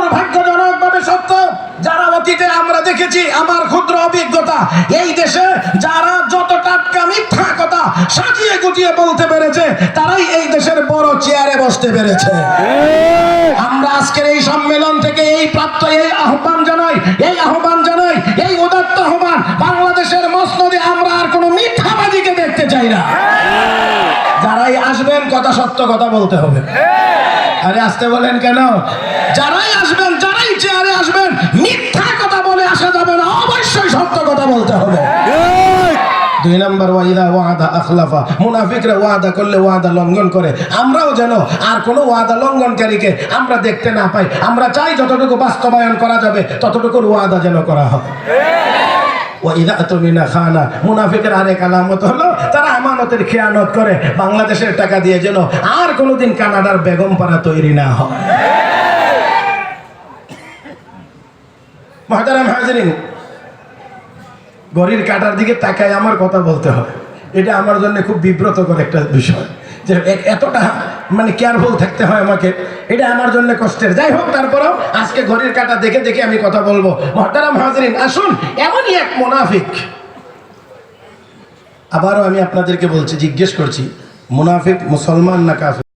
দুর্ভাগ্যজনকভাবে সত্য, যারা অতীতে আমরা দেখেছি, আমার ক্ষুদ্র অভিজ্ঞতা, এই দেশে যারা যত টাটকা মিথ্যা কথা সাজিয়ে গুটিয়ে বলতে পেরেছে, তারাই এই দেশের বড় চেয়ারে বসতে পেরেছে। আমরা আজকের এই সম্মেলন থেকে এই আহ্বান জানাই, এই উদাত্ত আহ্বান, বাংলাদেশের মসনদে আমরা আর কোনো মিথ্যাবাদীকে দেখতে চাই না। যারাই আসবেন কথা সত্য কথা বলতে হবে। আরে আসতে বলেন কেন? যারাই আসবেন, যারাই চেয়ারে আসবেন, মিথ্যা কথা বলে আসা যাবে না, অবশ্যই সত্য কথা বলতে হবে। 2 নম্বর, ওয়াইদা ওয়াদা আখলাফা, মুনাফিকরা ওয়াদা করলে ওয়াদা লঙ্ঘন করে। আমরাও যেন আর কোনো ওয়াদা লঙ্ঘনকারীকে আমরা দেখতে না পাই। আমরা চাই যতটুকু বাস্তবায়ন করা যাবে ততটুকুর ওয়াদা যেন করা হবে। ওয়াইদা তুমিনা খানা, মুনাফিকের আরেক আলামত হলো তারা আমানতের খেয়ানত করে। বাংলাদেশের টাকা দিয়ে যেন আর কোনোদিন কানাডার বেগমপাড়া তৈরি না হয়। মুহতারাম হাজিরিন, ঘড়ির কাঁটার দিকে তাকায় আমার কথা বলতে হয়। এটা আমার জন্য খুব বিব্রতকর একটা বিষয়, যে এতটা কেয়ারফুল থাকতে হয় আমাকে। এটা আমার জন্য কষ্টের। যাই হোক, তারপরেও আজকে ঘড়ির কাঁটা দেখে দেখে আমি কথা বলবো। মুহতারাম হাজিরিন, আসুন, এমনই এক মুনাফিক। আবারও আমি আপনাদেরকে বলছি, জিজ্ঞেস করছি, মুনাফিক মুসলমান না কাফের?